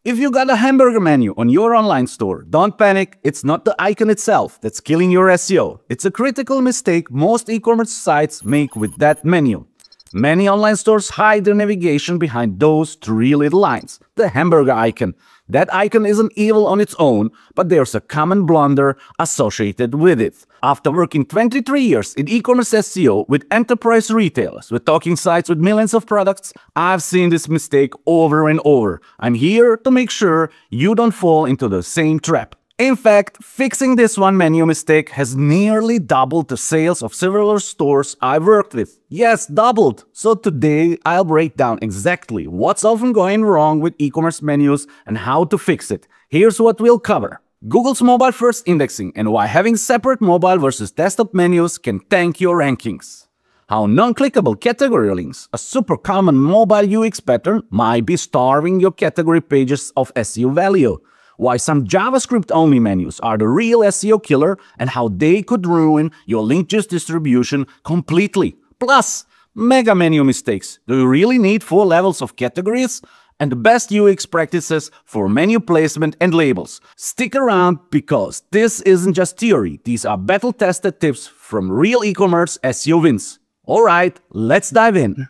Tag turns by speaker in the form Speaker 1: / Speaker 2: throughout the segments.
Speaker 1: If you got a hamburger menu on your online store, don't panic, it's not the icon itself that's killing your SEO. It's a critical mistake most e-commerce sites make with that menu. Many online stores hide their navigation behind those three little lines, the hamburger icon. That icon isn't evil on its own, but there's a common blunder associated with it. After working 23 years in e-commerce SEO with enterprise retailers, with talking sites with millions of products, I've seen this mistake over and over. I'm here to make sure you don't fall into the same trap. In fact, fixing this one menu mistake has nearly doubled the sales of several stores I've worked with. Yes, doubled! So today I'll break down exactly what's often going wrong with e-commerce menus and how to fix it. Here's what we'll cover. Google's mobile-first indexing and why having separate mobile versus desktop menus can tank your rankings. How non-clickable category links, a super common mobile UX pattern, might be starving your category pages of SEO value. Why some JavaScript-only menus are the real SEO killer and how they could ruin your link juice distribution completely. Plus, mega menu mistakes. Do you really need 4 levels of categories? And the best UX practices for menu placement and labels. Stick around because this isn't just theory. These are battle-tested tips from real e-commerce SEO wins. Alright, let's dive in.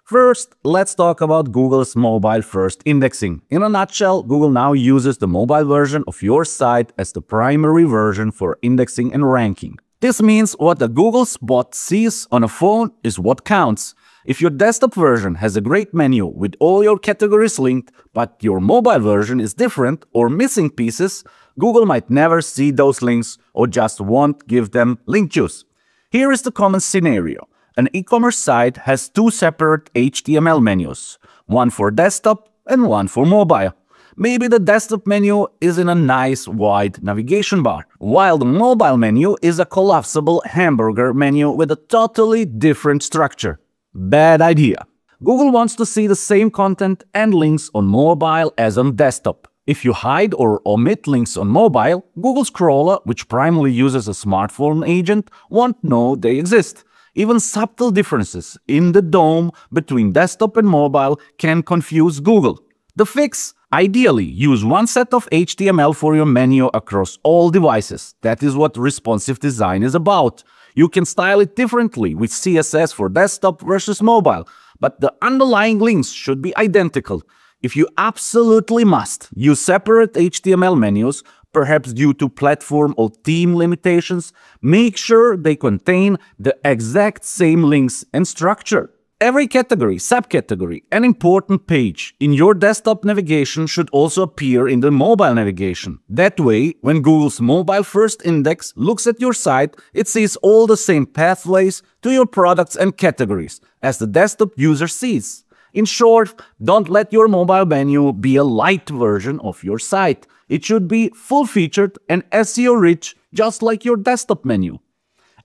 Speaker 1: First, let's talk about Google's mobile-first indexing. In a nutshell, Google now uses the mobile version of your site as the primary version for indexing and ranking. This means what a Google bot sees on a phone is what counts. If your desktop version has a great menu with all your categories linked, but your mobile version is different or missing pieces, Google might never see those links or just won't give them link juice. Here is the common scenario. An e-commerce site has 2 separate HTML menus, one for desktop and one for mobile. Maybe the desktop menu is in a nice wide navigation bar, while the mobile menu is a collapsible hamburger menu with a totally different structure. Bad idea. Google wants to see the same content and links on mobile as on desktop. If you hide or omit links on mobile, Google's crawler, which primarily uses a smartphone agent, won't know they exist. Even subtle differences in the DOM between desktop and mobile can confuse Google. The fix? Ideally, use one set of HTML for your menu across all devices. That is what responsive design is about. You can style it differently with CSS for desktop versus mobile, but the underlying links should be identical. If you absolutely must use separate HTML menus, perhaps due to platform or theme limitations, make sure they contain the exact same links and structure. Every category, subcategory, and important page in your desktop navigation should also appear in the mobile navigation. That way, when Google's mobile-first index looks at your site, it sees all the same pathways to your products and categories as the desktop user sees. In short, don't let your mobile menu be a light version of your site. It should be full-featured and SEO-rich, just like your desktop menu.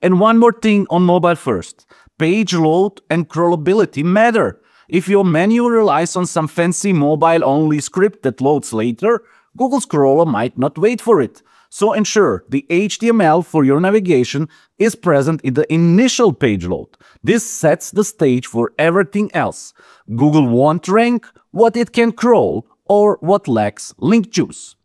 Speaker 1: And one more thing on mobile first. Page load and crawlability matter. If your menu relies on some fancy mobile-only script that loads later, Google's crawler might not wait for it. So ensure the HTML for your navigation is present in the initial page load. This sets the stage for everything else. Google won't rank what it can crawl or what lacks link juice.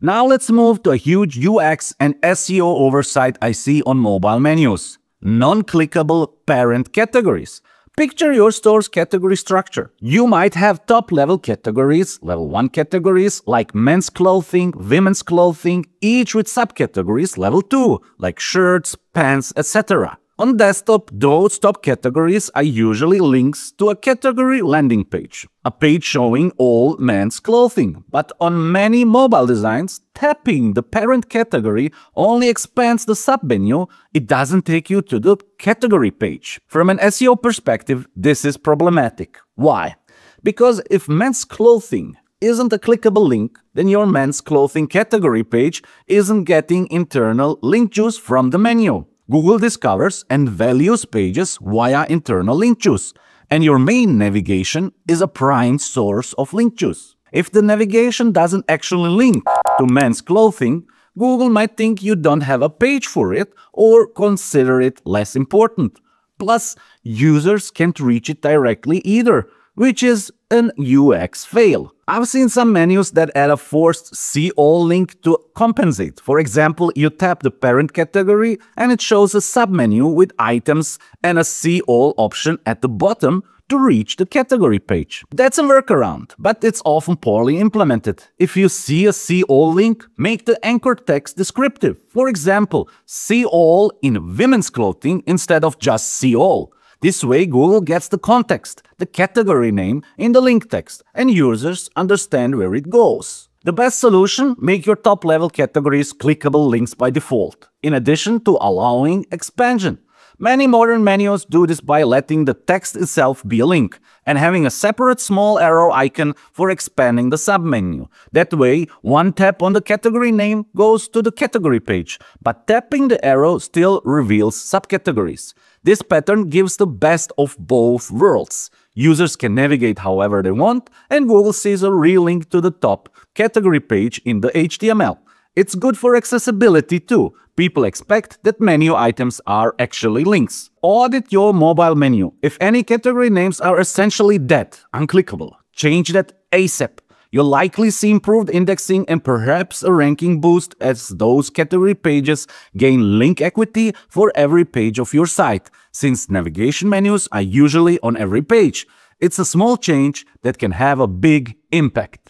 Speaker 1: Now let's move to a huge UX and SEO oversight I see on mobile menus. Non-clickable parent categories. Picture your store's category structure. You might have top-level categories, level 1 categories like men's clothing, women's clothing, each with subcategories level 2 like shirts, pants, etc. On desktop, those top categories are usually links to a category landing page, a page showing all men's clothing. But on many mobile designs, tapping the parent category only expands the submenu, it doesn't take you to the category page. From an SEO perspective, this is problematic. Why? Because if men's clothing isn't a clickable link, then your men's clothing category page isn't getting internal link juice from the menu. Google discovers and values pages via internal link juice, and your main navigation is a prime source of link juice. If the navigation doesn't actually link to men's clothing, Google might think you don't have a page for it or consider it less important. Plus, users can't reach it directly either. which is an UX fail. I've seen some menus that add a forced See All link to compensate. For example, you tap the parent category and it shows a submenu with items and a See All option at the bottom to reach the category page. That's a workaround, but it's often poorly implemented. If you see a See All link, make the anchor text descriptive. For example, See All in women's clothing instead of just See All. This way Google gets the context, the category name in the link text, and users understand where it goes. The best solution: make your top-level categories clickable links by default, in addition to allowing expansion. Many modern menus do this by letting the text itself be a link and having a separate small arrow icon for expanding the submenu. That way, one tap on the category name goes to the category page, but tapping the arrow still reveals subcategories. This pattern gives the best of both worlds. Users can navigate however they want, and Google sees a real link to the top category page in the HTML. It's good for accessibility too. People expect that menu items are actually links. Audit your mobile menu. If any category names are essentially dead, unclickable, change that ASAP. You'll likely see improved indexing and perhaps a ranking boost as those category pages gain link equity for every page of your site, since navigation menus are usually on every page. It's a small change that can have a big impact.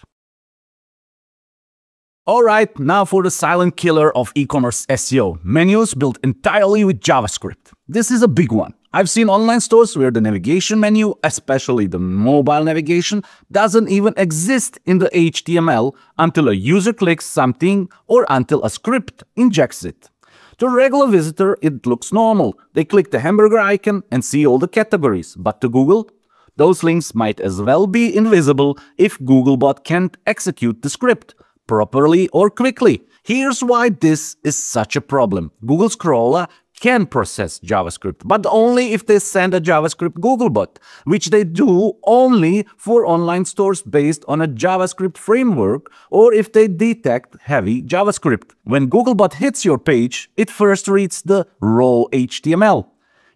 Speaker 1: Alright, now for the silent killer of e-commerce SEO, menus built entirely with JavaScript. This is a big one. I've seen online stores where the navigation menu, especially the mobile navigation, doesn't even exist in the HTML until a user clicks something or until a script injects it. To a regular visitor, it looks normal. They click the hamburger icon and see all the categories, but to Google, those links might as well be invisible if Googlebot can't execute the script properly or quickly. Here's why this is such a problem. Google Crawler can process JavaScript, but only if they send a JavaScript Googlebot, which they do only for online stores based on a JavaScript framework or if they detect heavy JavaScript. When Googlebot hits your page, it first reads the raw HTML.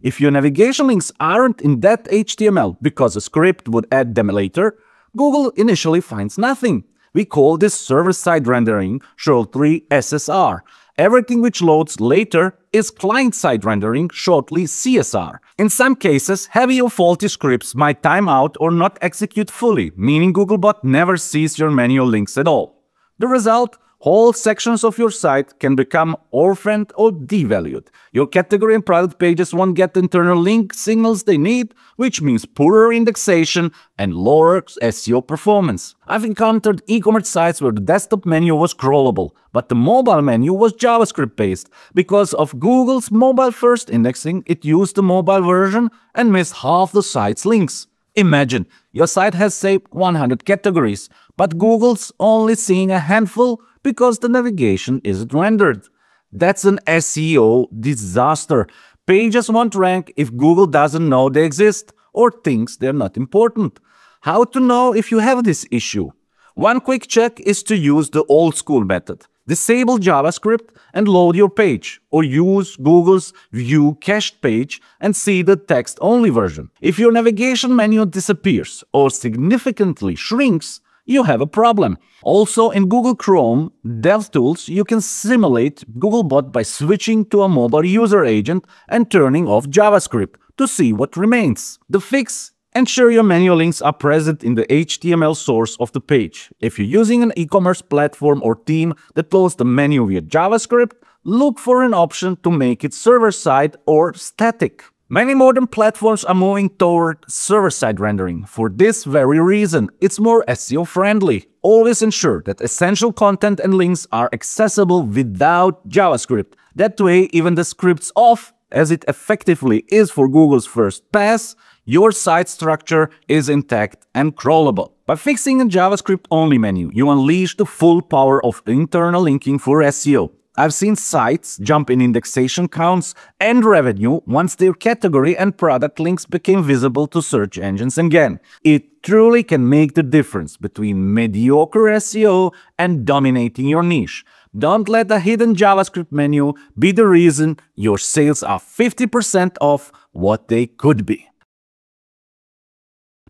Speaker 1: If your navigation links aren't in that HTML because a script would add them later, Google initially finds nothing. We call this server-side rendering, shortly SSR. Everything which loads later is client-side rendering, shortly CSR. In some cases, heavy or faulty scripts might time out or not execute fully, meaning Googlebot never sees your manual links at all. The result? Whole sections of your site can become orphaned or devalued. Your category and product pages won't get the internal link signals they need, which means poorer indexation and lower SEO performance. I've encountered e-commerce sites where the desktop menu was crawlable, but the mobile menu was JavaScript based. Because of Google's mobile-first indexing, it used the mobile version and missed half the site's links. Imagine, your site has say 100 categories, but Google's only seeing a handful because the navigation isn't rendered. That's an SEO disaster. Pages won't rank if Google doesn't know they exist or thinks they're not important. How to know if you have this issue? One quick check is to use the old school method. Disable JavaScript and load your page, or use Google's View Cached page and see the text-only version. If your navigation menu disappears or significantly shrinks, you have a problem. Also, in Google Chrome DevTools, you can simulate Googlebot by switching to a mobile user agent and turning off JavaScript to see what remains. The fix: ensure your menu links are present in the HTML source of the page. If you're using an e-commerce platform or theme that loads the menu via JavaScript, look for an option to make it server-side or static. Many modern platforms are moving toward server-side rendering. For this very reason, it's more SEO-friendly. Always ensure that essential content and links are accessible without JavaScript. That way, even the script's off, as it effectively is for Google's first pass, your site structure is intact and crawlable. By fixing a JavaScript-only menu, you unleash the full power of internal linking for SEO. I've seen sites jump in indexation counts and revenue once their category and product links became visible to search engines again. It truly can make the difference between mediocre SEO and dominating your niche. Don't let a hidden JavaScript menu be the reason your sales are 50% off what they could be.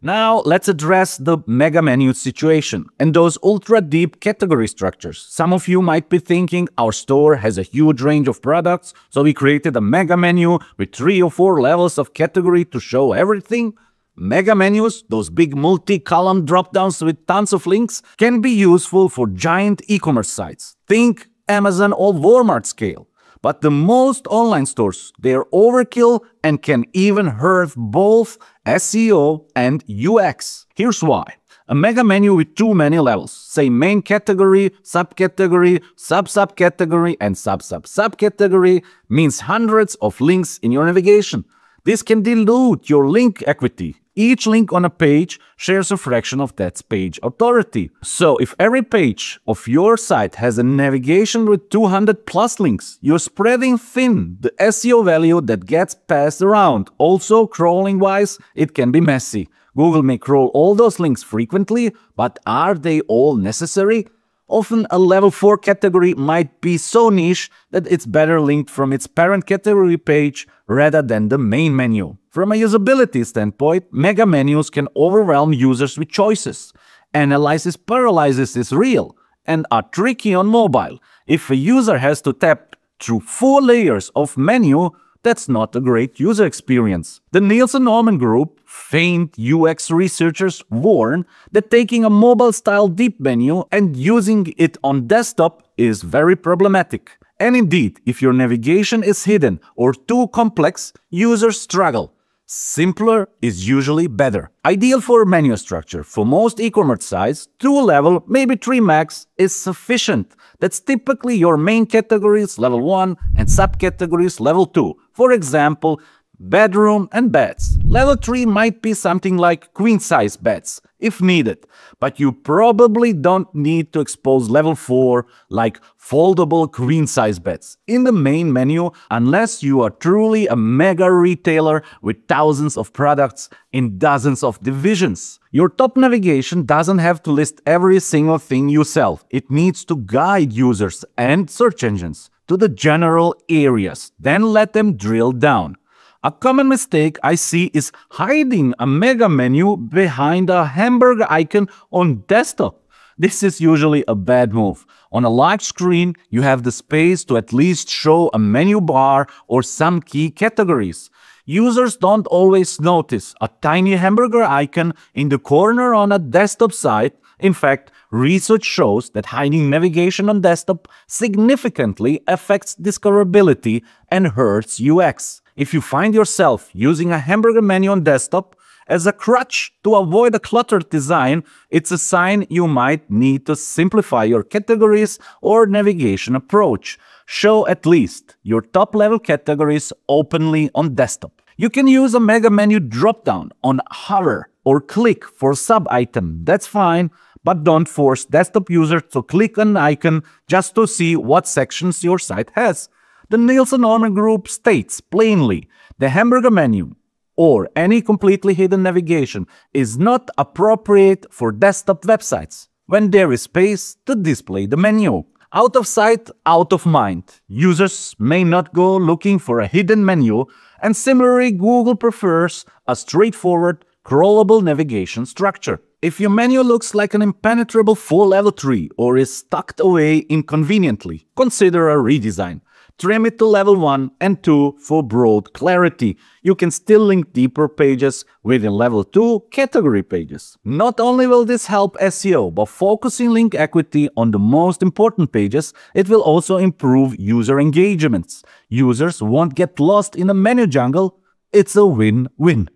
Speaker 1: Now let's address the mega menu situation and those ultra deep category structures. Some of you might be thinking our store has a huge range of products, so we created a mega menu with 3 or 4 levels of category to show everything. Mega menus, those big multi-column drop-downs with tons of links, can be useful for giant e-commerce sites. Think Amazon or Walmart scale. But the most online stores, they're overkill and can even hurt both SEO and UX. Here's why. A mega menu with too many levels, say main category, subcategory, sub-subcategory, and sub-sub-subcategory, means hundreds of links in your navigation. This can dilute your link equity. Each link on a page shares a fraction of that page authority. So if every page of your site has a navigation with 200 plus links, you're spreading thin the SEO value that gets passed around. Also, crawling-wise, it can be messy. Google may crawl all those links frequently, but are they all necessary? Often a level 4 category might be so niche that it's better linked from its parent category page rather than the main menu. From a usability standpoint, mega menus can overwhelm users with choices. Analysis paralysis is real and are tricky on mobile. If a user has to tap through 4 layers of menu, that's not a great user experience. The Nielsen-Norman Group, famed UX researchers, warn that taking a mobile-style deep menu and using it on desktop is very problematic. And indeed, if your navigation is hidden or too complex, users struggle. Simpler is usually better. Ideal for menu structure. For most e-commerce sites, 2 level, maybe 3 max, is sufficient. That's typically your main categories level 1 and subcategories level 2. For example, bedroom and beds. Level 3 might be something like queen-size beds, if needed, but you probably don't need to expose level 4 like foldable queen-size beds in the main menu unless you are truly a mega retailer with thousands of products in dozens of divisions. Your top navigation doesn't have to list every single thing you sell. It needs to guide users and search engines to the general areas, then let them drill down. A common mistake I see is hiding a mega menu behind a hamburger icon on desktop. This is usually a bad move. On a large screen, you have the space to at least show a menu bar or some key categories. Users don't always notice a tiny hamburger icon in the corner on a desktop site. In fact, research shows that hiding navigation on desktop significantly affects discoverability and hurts UX. If you find yourself using a hamburger menu on desktop as a crutch to avoid a cluttered design, it's a sign you might need to simplify your categories or navigation approach. Show at least your top-level categories openly on desktop. You can use a mega menu drop-down on hover or click for sub-item. That's fine, but don't force desktop users to click an icon just to see what sections your site has. The Nielsen-Norman Group states plainly, the hamburger menu or any completely hidden navigation is not appropriate for desktop websites when there is space to display the menu. Out of sight, out of mind. Users may not go looking for a hidden menu, and similarly, Google prefers a straightforward, crawlable navigation structure. If your menu looks like an impenetrable 4-level tree or is tucked away inconveniently, consider a redesign. Trim it to level 1 and 2 for broad clarity. You can still link deeper pages within level 2 category pages. Not only will this help SEO, but focusing link equity on the most important pages, it will also improve user engagements. Users won't get lost in a menu jungle. It's a win-win.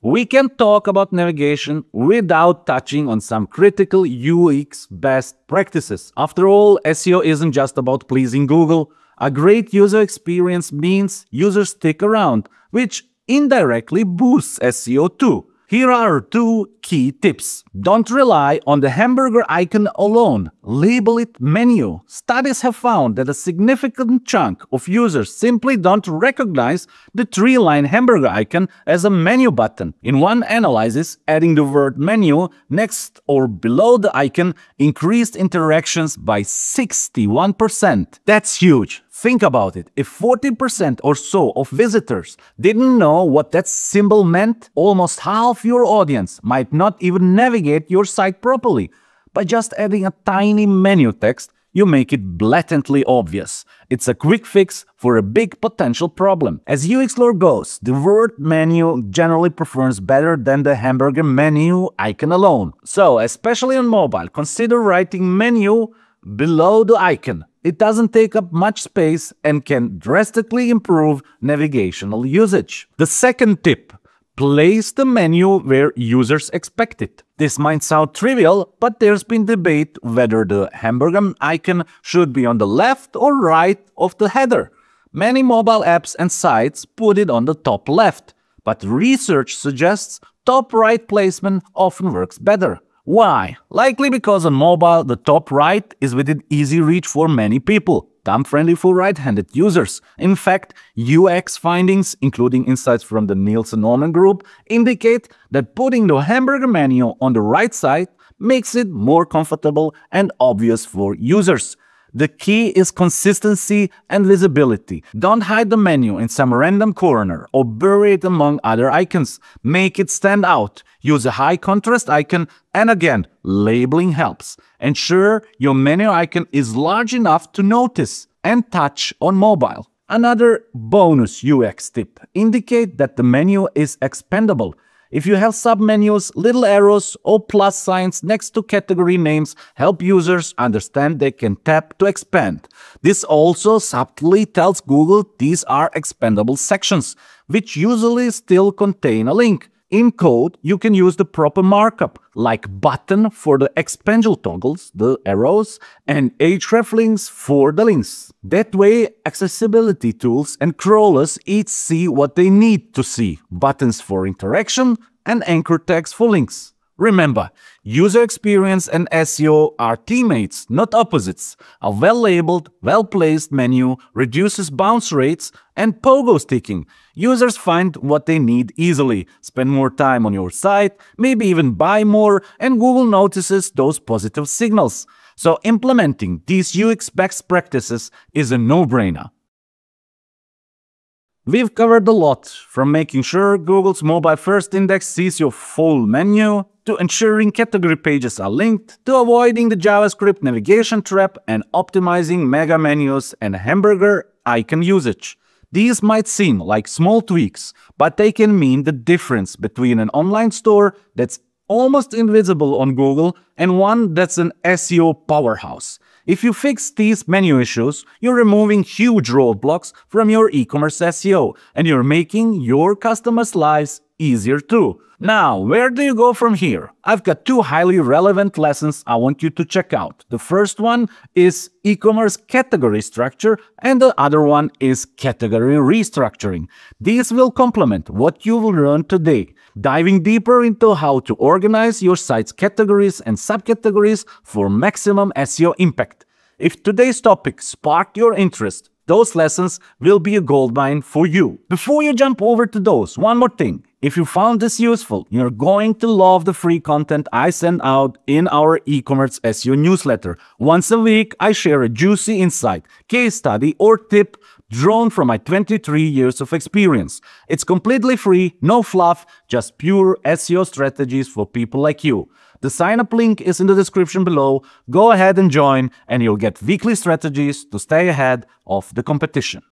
Speaker 1: We can talk about navigation without touching on some critical UX best practices. After all, SEO isn't just about pleasing Google. A great user experience means users stick around, which indirectly boosts SEO too. Here are 2 key tips. Don't rely on the hamburger icon alone. Label it menu. Studies have found that a significant chunk of users simply don't recognize the 3-line hamburger icon as a menu button. In one analysis, adding the word menu next or below the icon increased interactions by 61%. That's huge. Think about it. If 40% or so of visitors didn't know what that symbol meant, almost half your audience might not even navigate your site properly. By just adding a tiny menu text, you make it blatantly obvious. It's a quick fix for a big potential problem. As UX lore goes, the word menu generally performs better than the hamburger menu icon alone. So, especially on mobile, consider writing menu below the icon. It doesn't take up much space and can drastically improve navigational usage. The second tip: place the menu where users expect it. This might sound trivial, but there's been debate whether the hamburger icon should be on the left or right of the header. Many mobile apps and sites put it on the top left, but research suggests top right placement often works better. Why? Likely because on mobile, the top right is within easy reach for many people, thumb-friendly for right-handed users. In fact, UX findings, including insights from the Nielsen-Norman Group, indicate that putting the hamburger menu on the right side makes it more comfortable and obvious for users. The key is consistency and visibility. Don't hide the menu in some random corner or bury it among other icons. Make it stand out. Use a high contrast icon, and again, labeling helps. Ensure your menu icon is large enough to notice and touch on mobile. Another bonus UX tip: indicate that the menu is expandable. If you have submenus, little arrows or plus signs next to category names help users understand they can tap to expand. This also subtly tells Google these are expandable sections, which usually still contain a link. In code, you can use the proper markup, like button for the expansion toggles, the arrows, and href links for the links. That way, accessibility tools and crawlers each see what they need to see: buttons for interaction and anchor tags for links. Remember, user experience and SEO are teammates, not opposites. A well-labeled, well-placed menu reduces bounce rates and pogo sticking. Users find what they need easily, spend more time on your site, maybe even buy more, and Google notices those positive signals. So implementing these UX best practices is a no-brainer. We've covered a lot, from making sure Google's mobile-first index sees your full menu, to ensuring category pages are linked, to avoiding the JavaScript navigation trap and optimizing mega menus and hamburger icon usage. These might seem like small tweaks, but they can mean the difference between an online store that's almost invisible on Google and one that's an SEO powerhouse. If you fix these menu issues, you're removing huge roadblocks from your e-commerce SEO, and you're making your customers' lives easier too. Now, where do you go from here? I've got two highly relevant lessons I want you to check out. The first one is e-commerce category structure, and the other one is category restructuring. These will complement what you will learn today, diving deeper into how to organize your site's categories and subcategories for maximum SEO impact. If today's topic sparked your interest, those lessons will be a goldmine for you. Before you jump over to those, one more thing. If you found this useful, you're going to love the free content I send out in our e-commerce SEO newsletter. Once a week, I share a juicy insight, case study, or tip drawn from my 23 years of experience. It's completely free, no fluff, just pure SEO strategies for people like you. The sign-up link is in the description below. Go ahead and join, and you'll get weekly strategies to stay ahead of the competition.